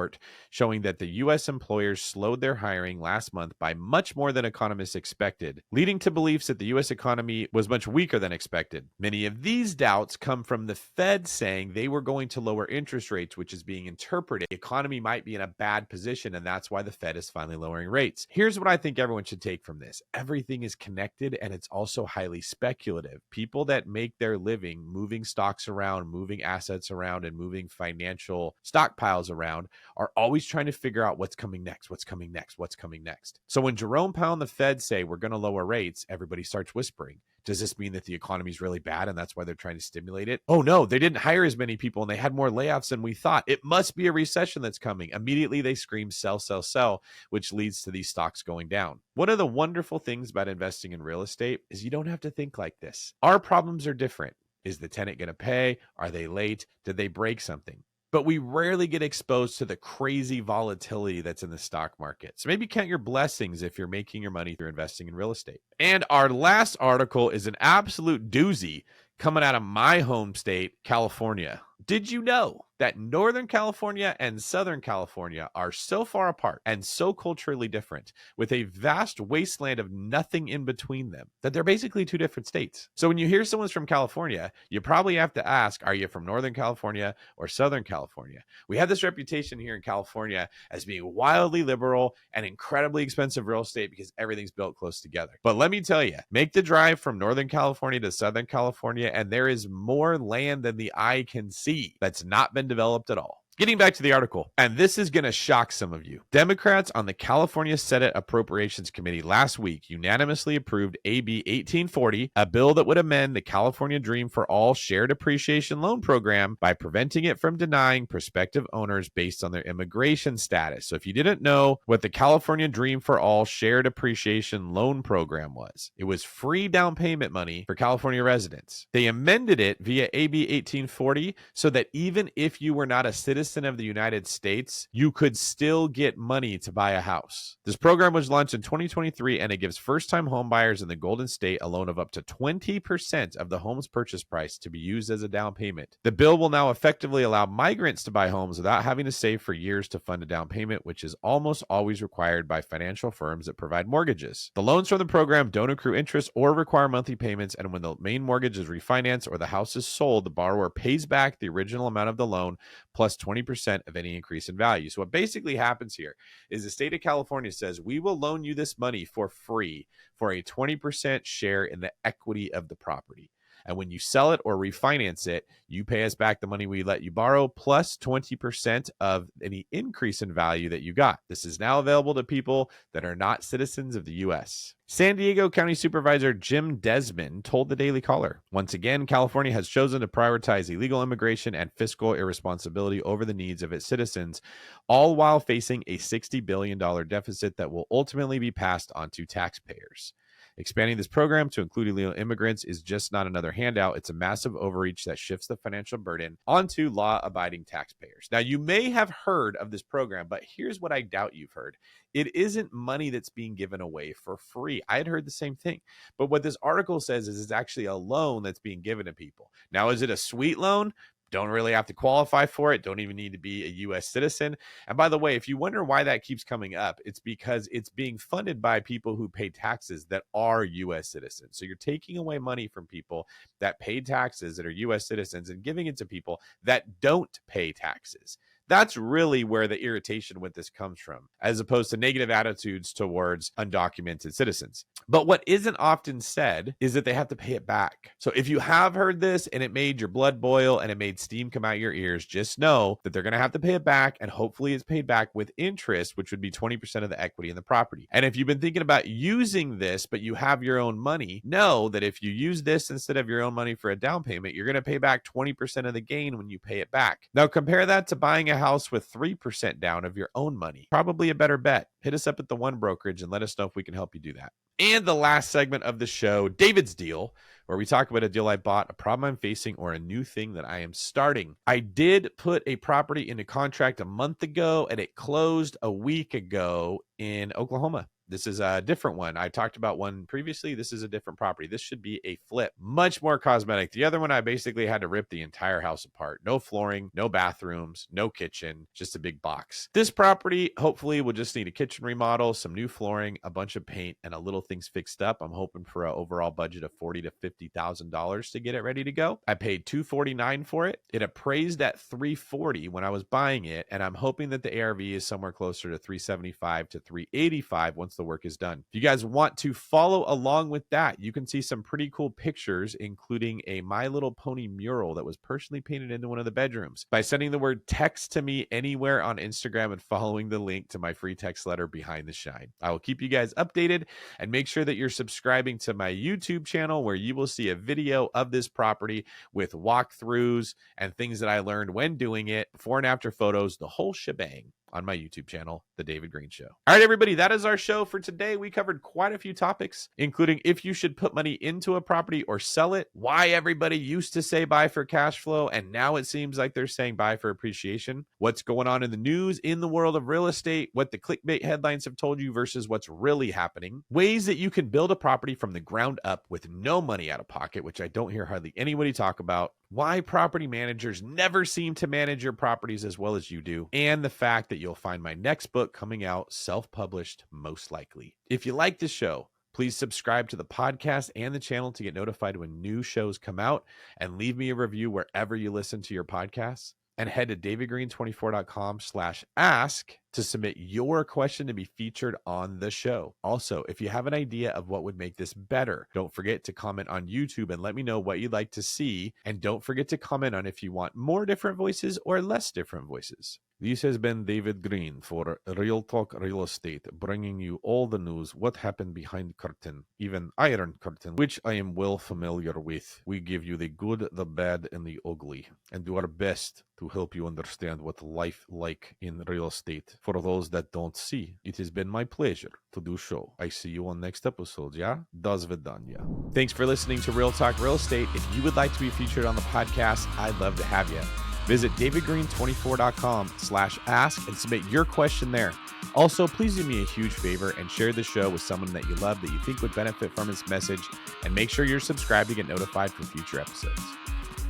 showing that the U.S. employers slowed their hiring last month by much more than economists expected, leading to beliefs that the U.S. economy was much weaker than expected. Many of these doubts come from the Fed saying they were going to lower interest rates, which is being interpreted the economy might be in a bad position, and that's why the Fed is finally lowering rates. Here's what I think everyone should take from this. Everything is connected, and it's also highly speculative. People that make their living moving stocks around, moving assets around, and moving financial stockpiles around are always trying to figure out what's coming next, what's coming next, what's coming next. So when Jerome Powell and the Fed say we're going to lower rates, everybody starts whispering. Does this mean that the economy is really bad and that's why they're trying to stimulate it? Oh no, they didn't hire as many people and they had more layoffs than we thought. It must be a recession that's coming. Immediately they scream sell, sell, sell, which leads to these stocks going down. One of the wonderful things about investing in real estate is you don't have to think like this. Our problems are different. Is the tenant going to pay? Are they late? Did they break something? But we rarely get exposed to the crazy volatility that's in the stock market. So maybe count your blessings if you're making your money through investing in real estate. And our last article is an absolute doozy coming out of my home state, California. Did you know that Northern California and Southern California are so far apart and so culturally different, with a vast wasteland of nothing in between them, that they're basically two different states? So when you hear someone's from California, you probably have to ask, are you from Northern California or Southern California? We have this reputation here in California as being wildly liberal and incredibly expensive real estate because everything's built close together. But let me tell you, make the drive from Northern California to Southern California, and there is more land than the eye can see that's not been developed at all. Getting back to the article, and this is going to shock some of you. Democrats on the California Senate Appropriations Committee last week unanimously approved AB 1840, a bill that would amend the California Dream for All Shared Appreciation Loan Program by preventing it from denying prospective owners based on their immigration status. So if you didn't know what the California Dream for All Shared Appreciation Loan Program was, it was free down payment money for California residents. They amended it via AB 1840 so that even if you were not a citizen of the United States, you could still get money to buy a house. This program was launched in 2023, and it gives first-time home buyers in the Golden State a loan of up to 20% of the home's purchase price to be used as a down payment. The bill will now effectively allow migrants to buy homes without having to save for years to fund a down payment, which is almost always required by financial firms that provide mortgages. The loans from the program don't accrue interest or require monthly payments, and when the main mortgage is refinanced or the house is sold, the borrower pays back the original amount of the loan plus 20% 20% of any increase in value. So what basically happens here is the state of California says, we will loan you this money for free for a 20% share in the equity of the property. And when you sell it or refinance it, you pay us back the money we let you borrow plus 20% of any increase in value that you got. This is now available to people that are not citizens of the U.S. San Diego County Supervisor Jim Desmond told the Daily Caller, once again, California has chosen to prioritize illegal immigration and fiscal irresponsibility over the needs of its citizens, all while facing a $60 billion deficit that will ultimately be passed on to taxpayers. Expanding this program to include illegal immigrants is just not another handout. It's a massive overreach that shifts the financial burden onto law-abiding taxpayers. Now, you may have heard of this program, but here's what I doubt you've heard. It isn't money that's being given away for free. I had heard the same thing. But what this article says is it's actually a loan that's being given to people. Now, is it a sweet loan? Don't really have to qualify for it. Don't even need to be a U.S. citizen. And by the way, if you wonder why that keeps coming up, it's because it's being funded by people who pay taxes that are U.S. citizens. So you're taking away money from people that pay taxes that are U.S. citizens and giving it to people that don't pay taxes. That's really where the irritation with this comes from, as opposed to negative attitudes towards undocumented citizens. But what isn't often said is that they have to pay it back. So if you have heard this and it made your blood boil and it made steam come out your ears, just know that they're going to have to pay it back, and hopefully it's paid back with interest, which would be 20% of the equity in the property. And if you've been thinking about using this, but you have your own money, know that if you use this instead of your own money for a down payment, you're going to pay back 20% of the gain when you pay it back. Now compare that to buying a house with 3% down of your own money. Probably a better bet. Hit us up at the One Brokerage and let us know if we can help you do that. And the last segment of the show, David's Deal, where we talk about a deal I bought, a problem I'm facing, or a new thing that I am starting. I did put a property into contract a month ago, and it closed a week ago in Oklahoma. This is a different one. I talked about one previously. This is a different property. This should be a flip. Much more cosmetic. The other one, I basically had to rip the entire house apart. No flooring, no bathrooms, no kitchen, just a big box. This property, hopefully, will just need a kitchen remodel, some new flooring, a bunch of paint, and a little things fixed up. I'm hoping for an overall budget of $40,000 to $50,000 to get it ready to go. I paid $249,000 for it. It appraised at $340,000 when I was buying it, and I'm hoping that the ARV is somewhere closer to $375,000 to $385,000 once the work is done. If you guys want to follow along with that, you can see some pretty cool pictures, including a My Little Pony mural that was personally painted into one of the bedrooms, by sending the word text to me anywhere on Instagram and following the link to my free text letter Behind the Shine. I will keep you guys updated, and make sure that you're subscribing to my YouTube channel, where you will see a video of this property with walkthroughs and things that I learned when doing it, before and after photos, the whole shebang, on my YouTube channel, The David Greene Show. All right, everybody, that is our show for today. We covered quite a few topics, including if you should put money into a property or sell it, why everybody used to say buy for cash flow, and now it seems like they're saying buy for appreciation, what's going on in the news in the world of real estate, what the clickbait headlines have told you versus what's really happening, ways that you can build a property from the ground up with no money out of pocket, which I don't hear hardly anybody talk about, why property managers never seem to manage your properties as well as you do, and the fact that you'll find my next book coming out self-published, most likely. If you like this show, please subscribe to the podcast and the channel to get notified when new shows come out, and leave me a review wherever you listen to your podcasts. And head to davidgreene24.com/ask to submit your question to be featured on the show. Also, if you have an idea of what would make this better, don't forget to comment on YouTube and let me know what you'd like to see. And don't forget to comment on if you want more different voices or less different voices. This has been David Greene for Real Talk Real Estate, bringing you all the news, what happened behind curtain, even Iron Curtain, which I am well familiar with. We give you the good, the bad, and the ugly, and do our best to help you understand what life like in real estate. For those that don't see, it has been my pleasure to do show. I see you on next episode, yeah? Do svidanya. Thanks for listening to Real Talk Real Estate. If you would like to be featured on the podcast, I'd love to have you. Visit davidgreene24.com/ask and submit your question there. Also, please do me a huge favor and share the show with someone that you love that you think would benefit from this message, and make sure you're subscribed to get notified for future episodes.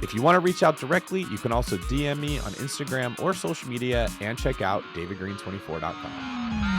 If you want to reach out directly, you can also DM me on Instagram or social media, and check out davidgreene24.com.